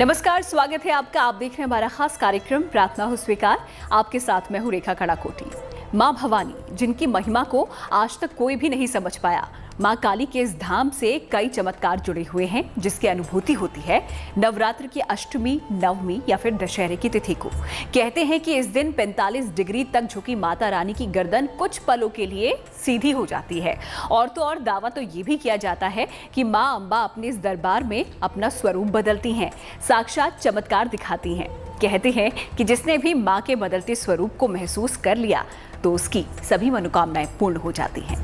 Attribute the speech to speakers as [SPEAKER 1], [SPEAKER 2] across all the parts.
[SPEAKER 1] नमस्कार, स्वागत है आपका। आप देख रहे हैं हमारा खास कार्यक्रम प्रार्थना हो स्वीकार। आपके साथ मैं हूं रेखा कड़ाकोटी। मां भवानी, जिनकी महिमा को आज तक कोई भी नहीं समझ पाया, मां काली के इस धाम से कई चमत्कार जुड़े हुए हैं, जिसकी अनुभूति होती है नवरात्र की अष्टमी, नवमी या फिर दशहरे की तिथि को। कहते हैं कि इस दिन 45 डिग्री तक झुकी माता रानी की गर्दन कुछ पलों के लिए सीधी हो जाती है। और तो और दावा तो ये भी किया जाता है कि मां अम्बा अपने इस दरबार में अपना स्वरूप बदलती हैं, साक्षात चमत्कार दिखाती हैं। कहते हैं कि जिसने भी मां के बदलते स्वरूप को महसूस कर लिया तो उसकी सभी मनोकामनाएं पूर्ण हो जाती हैं।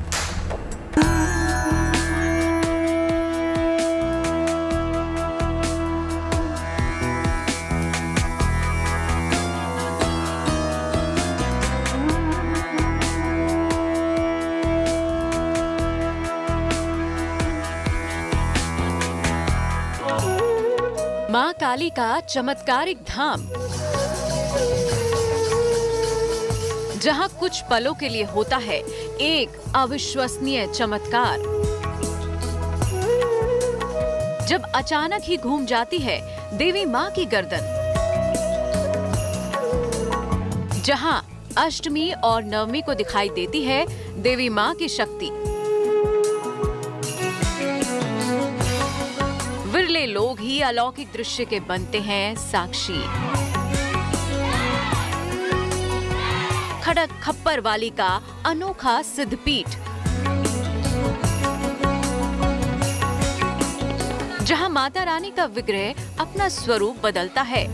[SPEAKER 2] मां काली का चमत्कारिक धाम, जहां कुछ पलों के लिए होता है एक अविश्वसनीय चमत्कार। जब अचानक ही घूम जाती है देवी मां की गर्दन, जहां अष्टमी और नवमी को दिखाई देती है देवी मां की शक्ति। विरले लोग ही अलौकिक दृश्य के बनते हैं साक्षी। खड़क खप्पर वाली का अनोखा सिद्धपीठ, जहां माता रानी का विग्रह अपना स्वरूप बदलता है,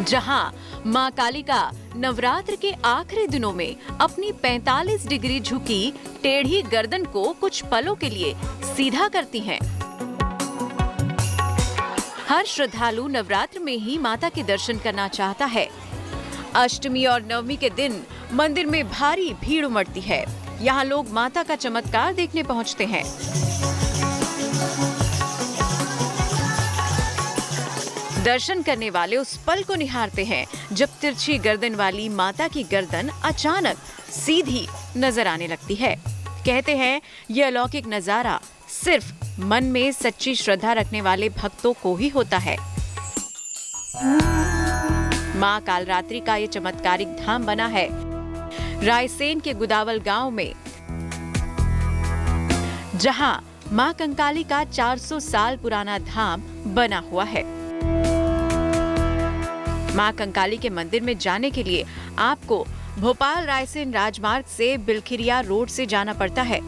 [SPEAKER 2] जहां मां काली का नवरात्र के आखिरी दिनों में अपनी 45 डिग्री झुकी टेढ़ी गर्दन को कुछ पलों के लिए सीधा करती हैं। हर श्रद्धालु नवरात्र में ही माता के दर्शन करना चाहता है। अष्टमी और नवमी के दिन मंदिर में भारी भीड़ उमड़ती है। यहाँ लोग माता का चमत्कार देखने पहुँचते हैं। दर्शन करने वाले उस पल को निहारते हैं जब तिरछी गर्दन वाली माता की गर्दन अचानक सीधी नजर आने लगती है। कहते हैं यह अलौकिक नजारा सिर्फ मन में सच्ची श्रद्धा रखने वाले भक्तों को ही होता है। मां कालरात्रि का ये चमत्कारिक धाम बना है रायसेन के गुदावल गांव में, जहां मां कंकाली का 400 साल पुराना धाम बना हुआ है। मां कंकाली के मंदिर में जाने के लिए आपको भोपाल रायसेन राजमार्ग से बिलखिरिया रोड से जाना पड़ता है।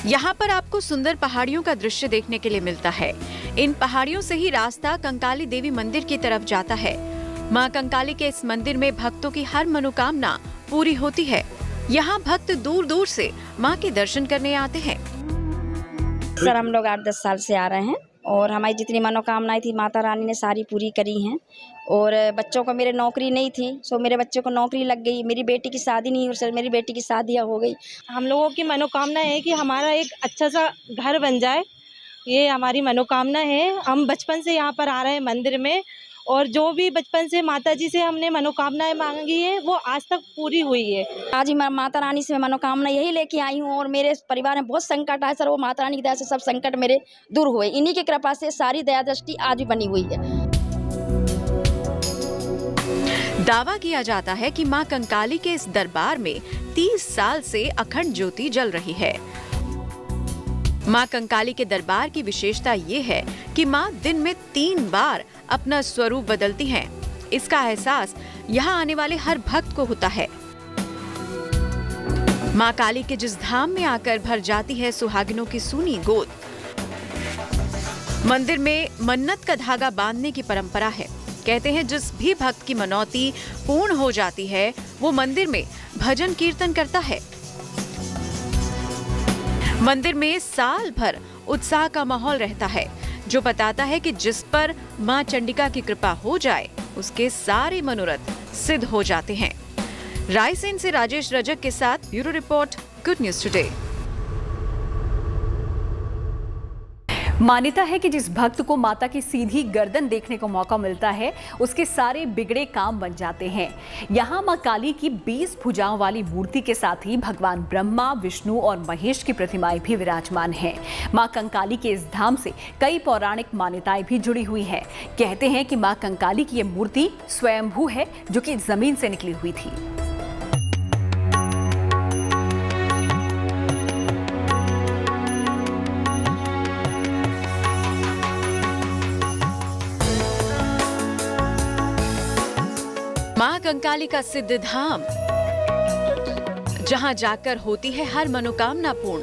[SPEAKER 2] यहाँ पर आपको सुंदर पहाड़ियों का दृश्य देखने के लिए मिलता है। इन पहाड़ियों से ही रास्ता कंकाली देवी मंदिर की तरफ जाता है। मां कंकाली के इस मंदिर में भक्तों की हर मनोकामना पूरी होती है। यहाँ भक्त दूर दूर से मां के दर्शन करने आते हैं।
[SPEAKER 3] सर, हम लोग 8-10 साल से आ रहे हैं और हमारी जितनी मनोकामनाएं थी माता रानी ने सारी पूरी करी हैं। और बच्चों को, मेरे नौकरी नहीं थी, सो मेरे बच्चे को नौकरी लग गई। मेरी बेटी की शादी नहीं हुई, सर मेरी बेटी की शादी हो गई।
[SPEAKER 4] हम लोगों की मनोकामना है कि हमारा एक अच्छा सा घर बन जाए, ये हमारी मनोकामना है। हम बचपन से यहाँ पर आ रहे हैं मंदिर में, और जो भी बचपन से माता जी से हमने मनोकामनाएं मांगी है वो आज तक पूरी हुई है।
[SPEAKER 3] आज ही मैं माता रानी से मनोकामना यही लेके आई हूँ। और मेरे परिवार में बहुत संकट आए सर, वो माता रानी की दया से सब संकट मेरे दूर हुए। इन्हीं की कृपा से सारी दया दृष्टि आज भी बनी हुई है।
[SPEAKER 2] दावा किया जाता है कि मां कंकाली के इस दरबार में 30 साल से अखंड ज्योति जल रही है। मां कंकाली के दरबार की विशेषता ये है कि मां दिन में 3 बार अपना स्वरूप बदलती हैं। इसका एहसास यहाँ आने वाले हर भक्त को होता है। मां काली के जिस धाम में आकर भर जाती है सुहागिनों की सूनी गोद। मंदिर में मन्नत का धागा बांधने की परंपरा है। कहते हैं जिस भी भक्त की मनौती पूर्ण हो जाती है वो मंदिर में भजन कीर्तन करता है। मंदिर में साल भर उत्साह का माहौल रहता है, जो बताता है कि जिस पर मां चंडिका की कृपा हो जाए उसके सारे मनोरथ सिद्ध हो जाते हैं। रायसेन से राजेश रजक के साथ bureau report, good news today.
[SPEAKER 1] मान्यता है कि जिस भक्त को माता की सीधी गर्दन देखने को मौका मिलता है उसके सारे बिगड़े काम बन जाते हैं। यहाँ मां काली की 20 भुजाओं वाली मूर्ति के साथ ही भगवान ब्रह्मा, विष्णु और महेश की प्रतिमाएं भी विराजमान हैं। मां कंकाली के इस धाम से कई पौराणिक मान्यताएं भी जुड़ी हुई हैं। कहते हैं कि मां कंकाली की ये मूर्ति स्वयंभू है, जो कि जमीन से निकली हुई थी।
[SPEAKER 2] मां कंकाली का सिद्ध धाम, जहां जाकर होती है हर मनोकामना पूर्ण।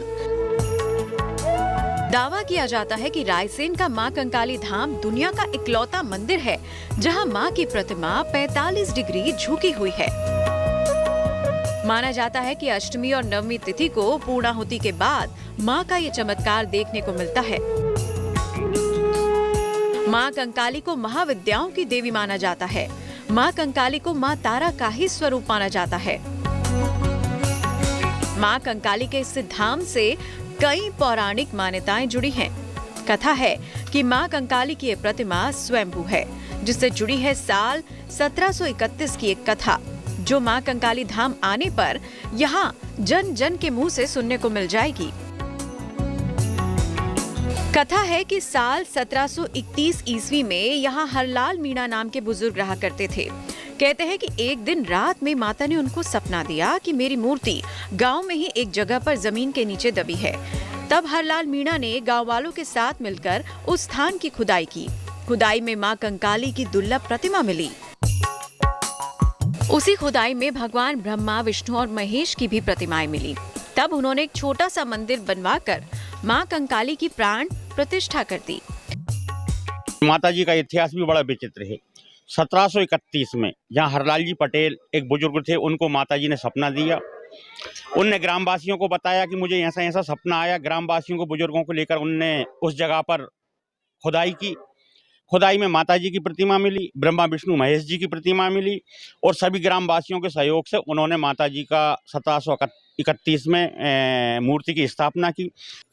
[SPEAKER 2] दावा किया जाता है कि रायसेन का मां कंकाली धाम दुनिया का इकलौता मंदिर है जहां मां की प्रतिमा 45 डिग्री झुकी हुई है। माना जाता है कि अष्टमी और नवमी तिथि को पूर्णाहुति के बाद मां का ये चमत्कार देखने को मिलता है। मां कंकाली को महाविद्याओं की देवी माना जाता है। मां कंकाली को मां तारा का ही स्वरूप माना जाता है। मां कंकाली के इस धाम से कई पौराणिक मान्यताएं जुड़ी हैं। कथा है कि मां कंकाली की ये प्रतिमा स्वयंभू है, जिससे जुड़ी है साल 1731 की एक कथा, जो मां कंकाली धाम आने पर यहाँ जन जन के मुंह से सुनने को मिल जाएगी। कथा है कि साल 1731 ईस्वी में यहाँ हरलाल मीणा नाम के बुजुर्ग रहा करते थे। कहते हैं कि एक दिन रात में माता ने उनको सपना दिया कि मेरी मूर्ति गांव में ही एक जगह पर जमीन के नीचे दबी है। तब हरलाल मीणा ने गांव वालों के साथ मिलकर उस स्थान की खुदाई की। खुदाई में मां कंकाली की दुर्लभ प्रतिमा मिली। उसी खुदाई में भगवान ब्रह्मा, विष्णु और महेश की भी प्रतिमाएं मिली। तब उन्होंने एक छोटा सा मंदिर बनवाकर मां कंकाली की प्राण प्रतिष्ठा कर दी।
[SPEAKER 5] माता जी का इतिहास भी बड़ा विचित्र है। 1731 में जहाँ हरलाल जी पटेल एक बुजुर्ग थे, उनको माता जी ने सपना दिया। उनने ग्रामवासियों को बताया कि मुझे ऐसा ऐसा सपना आया। ग्रामवासियों को, बुजुर्गों को लेकर उनने उस जगह पर खुदाई की। खुदाई में माता जी की प्रतिमा मिली, ब्रह्मा, विष्णु, महेश जी की प्रतिमा मिली और सभी ग्रामवासियों के सहयोग से उन्होंने माता जी का 1731 में मूर्ति की स्थापना की।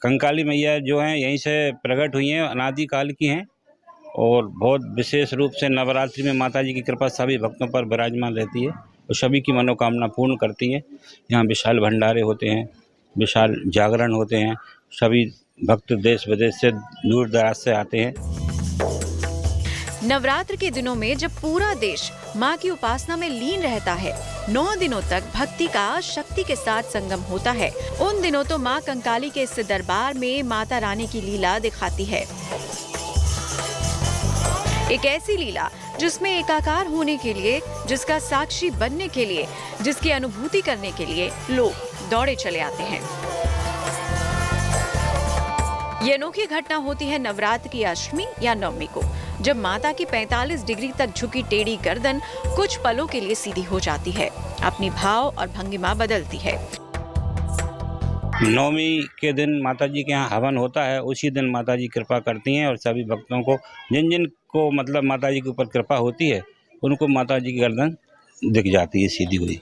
[SPEAKER 6] कंकाली मैया जो हैं यहीं से प्रकट हुई हैं, अनादिकाल की हैं और बहुत विशेष रूप से नवरात्रि में माता जी की कृपा सभी भक्तों पर विराजमान रहती है और सभी की मनोकामना पूर्ण करती हैं। यहाँ विशाल भंडारे होते हैं, विशाल जागरण होते हैं। सभी भक्त देश विदेश से, दूर दराज से आते हैं।
[SPEAKER 2] नवरात्र के दिनों में जब पूरा देश मां की उपासना में लीन रहता है, 9 दिनों तक भक्ति का शक्ति के साथ संगम होता है। उन दिनों तो मां कंकाली के इस दरबार में माता रानी की लीला दिखाती है। एक ऐसी लीला जिसमें एकाकार होने के लिए, जिसका साक्षी बनने के लिए, जिसकी अनुभूति करने के लिए लोग दौड़े चले आते हैं। ये अनोखी घटना होती है नवरात्र की अष्टमी या नवमी को, जब माता की 45 डिग्री तक झुकी टेढ़ी गर्दन कुछ पलों के लिए सीधी हो जाती है, अपनी भाव और भंगिमा बदलती है।
[SPEAKER 6] नवमी के दिन माता जी के यहाँ हवन होता है। उसी दिन माता जी कृपा करती हैं और सभी भक्तों को, जिन जिन को मतलब माता जी के ऊपर कृपा होती है, उनको माता जी की गर्दन दिख जाती है सीधी हुई।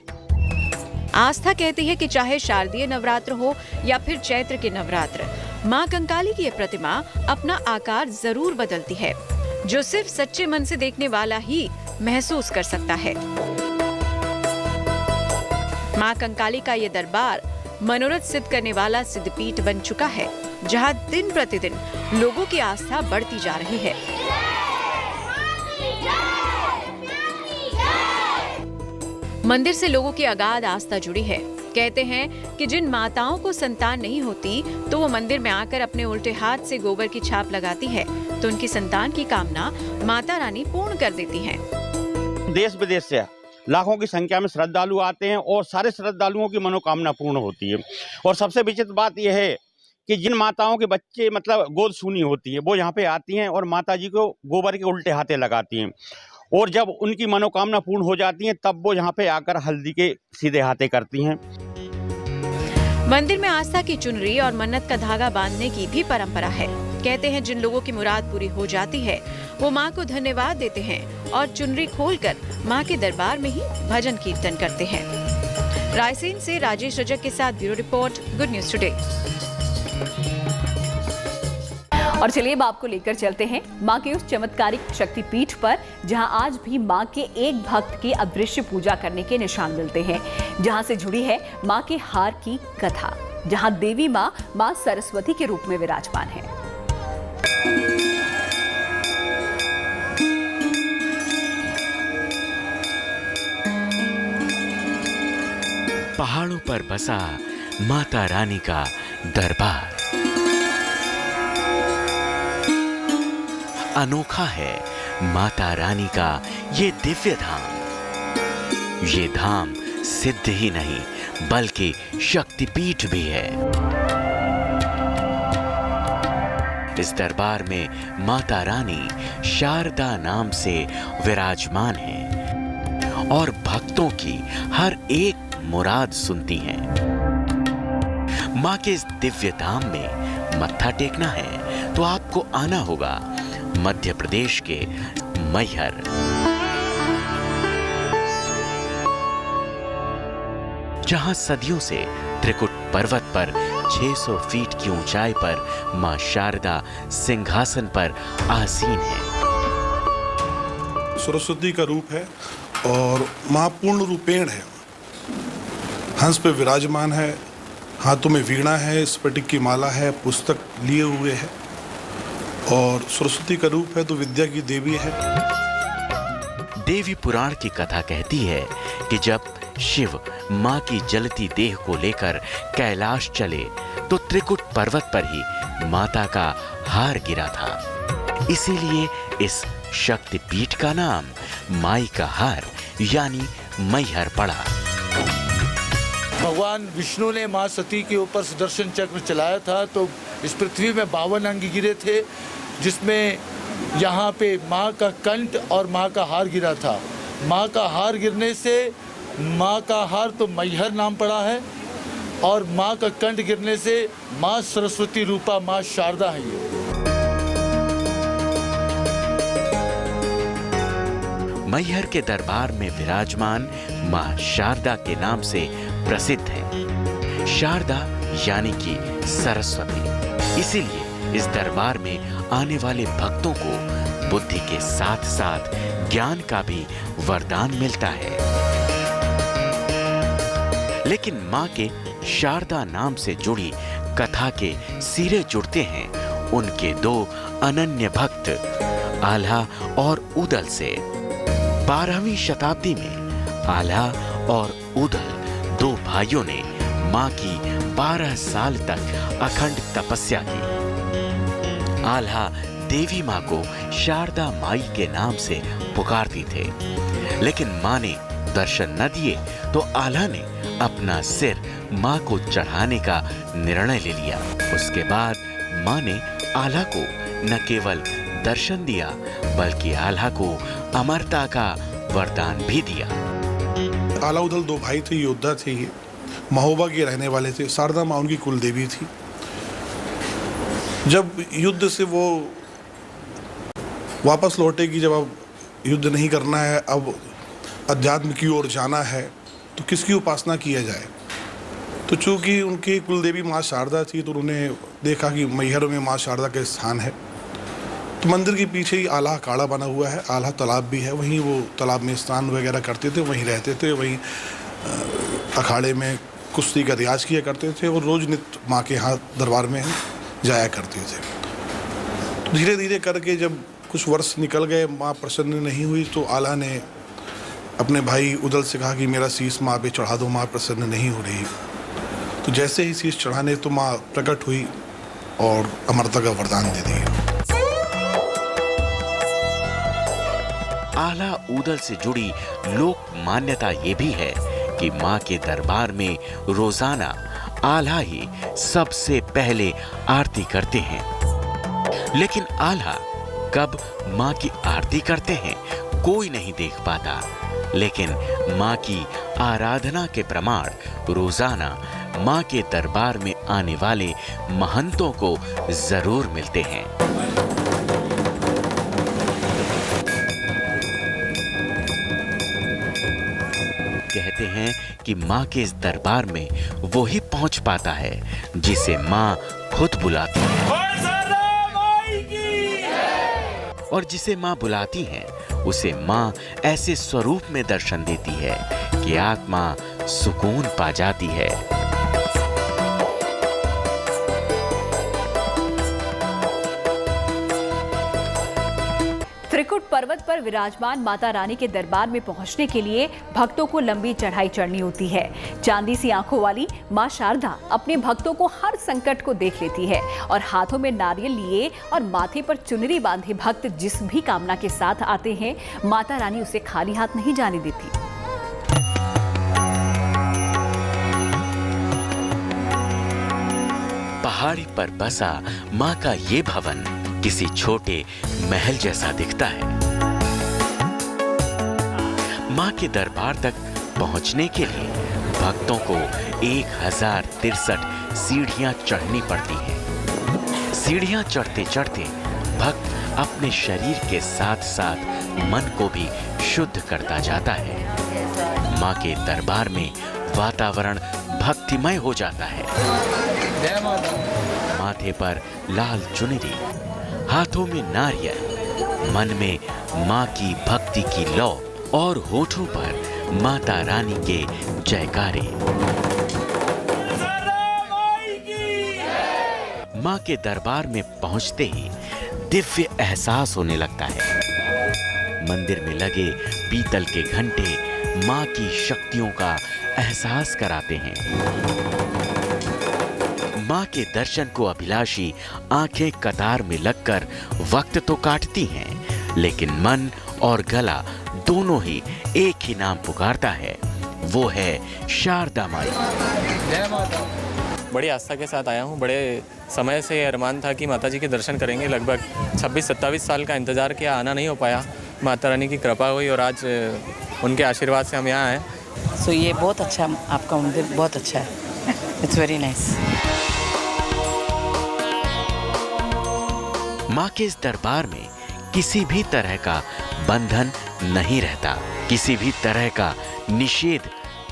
[SPEAKER 2] आस्था कहती है कि चाहे शारदीय नवरात्र हो या फिर चैत्र के नवरात्र, मां कंकाली की यह प्रतिमा अपना आकार जरूर बदलती है, जो सिर्फ सच्चे मन से देखने वाला ही महसूस कर सकता है। मां कंकाली का ये दरबार मनोरथ सिद्ध करने वाला सिद्धपीठ बन चुका है, जहां दिन प्रतिदिन लोगों की आस्था बढ़ती जा रही है। मंदिर से लोगों की अगाध आस्था जुड़ी है। कहते हैं कि जिन माताओं को संतान नहीं होती तो वो मंदिर में आकर अपने उल्टे हाथ से गोबर की छाप लगाती है, तो उनकी संतान की कामना माता रानी पूर्ण कर देती हैं।
[SPEAKER 5] देश विदेश से लाखों की संख्या में श्रद्धालु आते हैं और सारे श्रद्धालुओं की मनोकामना पूर्ण होती है। और सबसे विचित्र बात यह है कि जिन माताओं के बच्चे मतलब गोद सूनी होती है, वो यहाँ पे आती हैं और माता जी को गोबर के उल्टे हाथे लगाती हैं और जब उनकी मनोकामना पूर्ण हो जाती हैं तब वो यहाँ पे आकर हल्दी के सीधे हाथे करती हैं।
[SPEAKER 2] मंदिर में आस्था की चुनरी और मन्नत का धागा बांधने की भी परंपरा है। कहते हैं जिन लोगों की मुराद पूरी हो जाती है वो माँ को धन्यवाद देते हैं और चुनरी खोलकर माँ के दरबार में ही भजन कीर्तन करते हैं। रायसेन से राजेश रजक के साथ bureau report, good news today.
[SPEAKER 1] और चलिए अब आपको लेकर चलते हैं मां के उस चमत्कारिक शक्तिपीठ पर जहां आज भी मां के एक भक्त की अदृश्य पूजा करने के निशान मिलते हैं, जहां से जुड़ी है मां के हार की कथा, जहां देवी मां सरस्वती के रूप में विराजमान है।
[SPEAKER 7] पहाड़ों पर बसा माता रानी का दरबार अनोखा है। माता रानी का ये दिव्य धाम, ये धाम सिद्ध ही नहीं बल्कि शक्तिपीठ भी है। इस दरबार में माता रानी शारदा नाम से विराजमान है और भक्तों की हर एक मुराद सुनती हैं। मां के इस दिव्य धाम में मत्था टेकना है तो आपको आना होगा मध्य प्रदेश के मैहर। जहां सदियों से त्रिकुट पर्वत पर 600 फीट की ऊंचाई पर मां शारदा सिंहासन पर आसीन है।
[SPEAKER 8] सरस्वती का रूप है और मां पूर्ण रूपेण है। हंस पे विराजमान है, हाथों में वीणा है, स्फटिक की माला है, पुस्तक लिए हुए है और सरस्वती का रूप है तो विद्या की देवी है।
[SPEAKER 7] देवी पुराण की कथा कहती है कि जब शिव मां की जलती देह को लेकर कैलाश चले तो त्रिकुट पर्वत पर ही माता का हार गिरा था। इसीलिए इस शक्तिपीठ का नाम माई का हार यानी मैहर पड़ा।
[SPEAKER 9] भगवान विष्णु ने मां सती के ऊपर सुदर्शन चक्र चलाया था तो इस पृथ्वी में 52 अंग गिरे थे, जिसमें यहाँ पे मां का कंठ और मां का हार गिरा था। मां का हार गिरने से मां का हार तो मैहर नाम पड़ा है और मां का कंठ गिरने से मां सरस्वती रूपा मां शारदा है। ये
[SPEAKER 7] मैहर के दरबार में विराजमान मां शारदा के नाम से प्रसिद्ध है। शारदा यानी कि सरस्वती। इसीलिए इस दरबार में आने वाले भक्तों को बुद्धि के साथ साथ ज्ञान का भी वरदान मिलता है। लेकिन मां के शारदा नाम से जुड़ी कथा के सिरे जुड़ते हैं उनके दो अनन्य भक्त आल्हा और उदल से। 12वीं शताब्दी में आल्हा और उदल दो भाइयों ने मां की 12 साल तक अखंड तपस्या की। आल्हा देवी मां को शारदा माई के नाम से पुकारती थे, लेकिन मां ने दर्शन न दिए तो आल्हा ने अपना सिर मां को चढ़ाने का निर्णय ले लिया। उसके बाद मां ने आल्हा को न केवल दर्शन दिया बल्कि आल्हा को अमरता का वरदान भी दिया।
[SPEAKER 8] आला उदल दो भाई थे, योद्धा थे, ये महोबा के रहने वाले थे। शारदा मां उनकी कुल देवी थी। जब युद्ध से वो वापस लौटे कि जब अब युद्ध नहीं करना है, अब अध्यात्म की ओर जाना है तो किसकी उपासना किया जाए। तो चूंकि उनकी कुल देवी माँ शारदा थी तो उन्होंने देखा कि मैहर में माँ शारदा का स्थान है। तो मंदिर के पीछे ही आल्हा अखाड़ा बना हुआ है, आल्हा तालाब भी है, वहीं वो तालाब में स्नान वगैरह करते थे, वहीं रहते थे, वहीं अखाड़े में कुश्ती का रियाज किया करते थे और रोज नित्य माँ के यहाँ दरबार में जाया करते थे। धीरे धीरे करके जब कुछ वर्ष निकल गए, माँ प्रसन्न नहीं हुई तो आल्हा ने अपने भाई उदल से कहा कि मेरा शीश माँ पे चढ़ा दो, माँ प्रसन्न नहीं हो रही। तो जैसे ही शीश चढ़ाने तो माँ प्रकट हुई और अमरता का वरदान दे दिया।
[SPEAKER 7] आल्हा उदल से जुड़ी लोक मान्यता ये भी है कि मां के दरबार में रोजाना आल्हा ही सबसे पहले आरती करते हैं। लेकिन आल्हा कब मां की आरती करते हैं कोई नहीं देख पाता, लेकिन मां की आराधना के प्रमाण रोजाना मां के दरबार में आने वाले महंतों को जरूर मिलते हैं। कहते हैं कि मां के इस दरबार में वो ही पहुंच पाता है जिसे मां खुद बुलाती है। और जिसे माँ बुलाती हैं उसे माँ ऐसे स्वरूप में दर्शन देती है कि आत्मा सुकून पा जाती है।
[SPEAKER 1] त्रिकुट पर्वत पर विराजमान माता रानी के दरबार में पहुंचने के लिए भक्तों को लंबी चढ़ाई चढ़नी होती है। चांदी सी आंखों वाली मां शारदा अपने भक्तों को हर संकट को देख लेती है और हाथों में नारियल लिए और माथे पर चुनरी बांधे भक्त जिस भी कामना के साथ आते हैं, माता रानी उसे खाली हाथ नहीं जाने देती।
[SPEAKER 7] पहाड़ी पर बसा माँ का ये भवन किसी छोटे महल जैसा दिखता है। माँ के दरबार तक पहुंचने के लिए भक्तों को 1063 सीढ़ियां चढ़नी पड़ती हैं। सीढ़ियां चढ़ते चढ़ते भक्त अपने शरीर के साथ साथ मन को भी शुद्ध करता जाता है। माँ के दरबार में वातावरण भक्तिमय हो जाता है। माथे पर लाल चुनरी, हाथों में नारियल, मन में माँ की भक्ति की लौ और होठों पर माता रानी के जयकारे। माँ के दरबार में पहुंचते ही दिव्य एहसास होने लगता है। मंदिर में लगे पीतल के घंटे माँ की शक्तियों का एहसास कराते हैं। माँ के दर्शन को अभिलाषी आंखें कतार में लगकर वक्त तो काटती हैं, लेकिन मन और गला दोनों ही एक ही नाम पुकारता है, वो है शारदा माई।
[SPEAKER 10] बड़ी आस्था के साथ आया हूँ। बड़े समय से ये अरमान था कि माता जी के दर्शन करेंगे। लगभग 26-27 साल का इंतज़ार किया, आना नहीं हो पाया। माता रानी की कृपा हुई और आज उनके आशीर्वाद से हम यहाँ आए।
[SPEAKER 11] सो ये बहुत अच्छा, आपका मंदिर बहुत अच्छा है। It's very nice.
[SPEAKER 7] माँ के इस दरबार में किसी भी तरह का बंधन नहीं रहता, किसी भी तरह का निषेध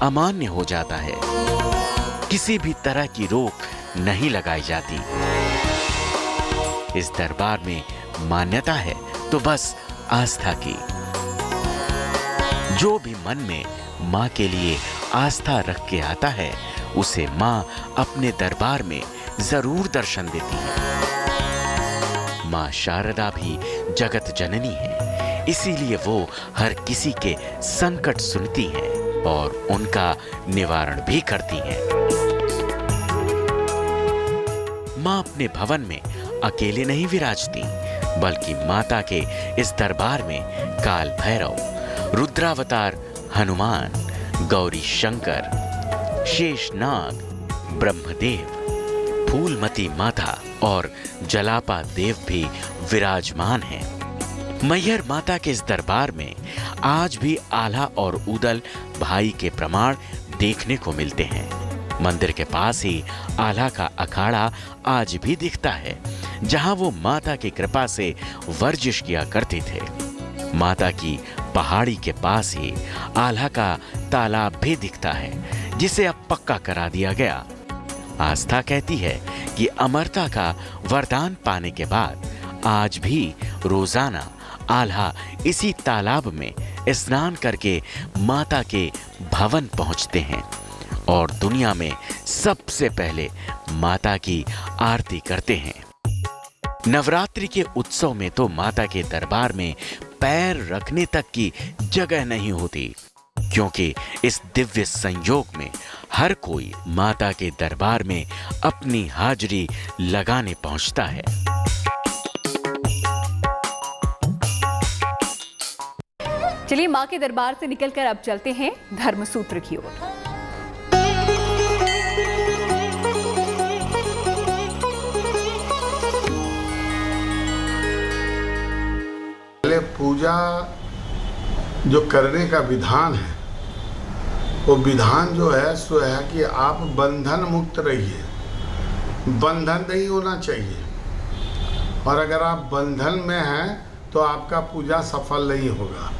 [SPEAKER 7] अमान्य हो जाता है, किसी भी तरह की रोक नहीं लगाई जाती। इस दरबार में मान्यता है तो बस आस्था की। जो भी मन में माँ के लिए आस्था रख के आता है, उसे माँ अपने दरबार में जरूर दर्शन देती है। माँ शारदा भी जगत जननी है, इसीलिए वो हर किसी के संकट सुनती है और उनका निवारण भी करती है। माँ अपने भवन में अकेले नहीं विराजती, बल्कि माता के इस दरबार में काल भैरव, रुद्रावतार हनुमान, गौरी शंकर, शेषनाग, ब्रह्मदेव, फूलमती माता और जलापा देव भी विराजमान हैं। मैहर माता के इस दरबार में आज भी आल्हा और उदल भाई के प्रमाण देखने को मिलते हैं। मंदिर के पास ही आल्हा का अखाड़ा आज भी दिखता है, जहां वो माता की कृपा से वर्जिश किया करते थे। माता की पहाड़ी के पास ही आल्हा का तालाब भी दिखता है, जिसे अब पक्का करा दिया गया। आस्था कहती है कि अमरता का वरदान पाने के बाद आज भी रोजाना आल्हा इसी तालाब में स्नान करके माता के भवन पहुंचते हैं और दुनिया में सबसे पहले माता की आरती करते हैं। नवरात्रि के उत्सव में तो माता के दरबार में पैर रखने तक की जगह नहीं होती, क्योंकि इस दिव्य संयोग में हर कोई माता के दरबार में अपनी हाजिरी लगाने पहुंचता है।
[SPEAKER 1] चलिए मां के दरबार से निकलकर अब चलते हैं धर्मसूत्र की ओर।
[SPEAKER 8] पहले पूजा जो करने का विधान है, वो विधान जो है सो है कि आप बंधन मुक्त रहिए। बंधन नहीं होना चाहिए, और अगर आप बंधन में हैं तो आपका पूजा सफल नहीं होगा।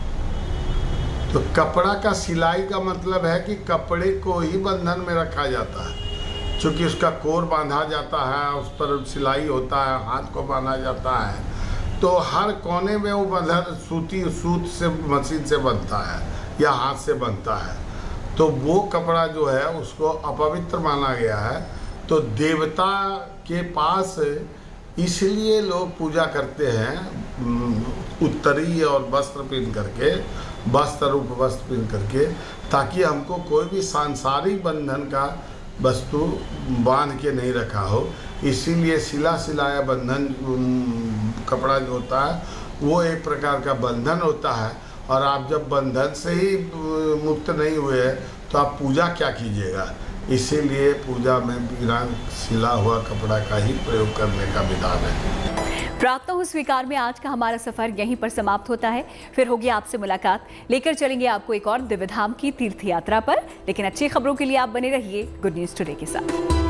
[SPEAKER 8] तो कपड़ा का सिलाई का मतलब है कि कपड़े को ही बंधन में रखा जाता है, क्योंकि उसका कोर बांधा जाता है, उस पर सिलाई होता है, हाथ को बांधा जाता है,
[SPEAKER 12] तो हर कोने में वो बंधन सूत से मशीन से बनता है या हाथ से बनता है, तो वो कपड़ा जो है उसको अपवित्र माना गया है। तो देवता के पास इसलिए लोग पूजा करते हैं उत्तरी और वस्त्र पहन करके, वस्त्र रूप वस्त्र पहन करके, ताकि हमको कोई भी सांसारिक बंधन का वस्तु बांध के नहीं रखा हो। इसीलिए सिलाया बंधन कपड़ा जो होता है वो एक प्रकार का बंधन होता है, और आप जब बंधन से ही मुक्त नहीं हुए तो आप पूजा क्या कीजिएगा। इसीलिए पूजा में बिना सिला हुआ कपड़ा का ही प्रयोग करने का विधान है।
[SPEAKER 1] प्रार्थना हो स्वीकार में आज का हमारा सफर यहीं पर समाप्त होता है। फिर होगी आपसे मुलाकात, लेकर चलेंगे आपको एक और दिव्यधाम की तीर्थ यात्रा पर। लेकिन अच्छी खबरों के लिए आप बने रहिए गुड न्यूज टुडे के साथ।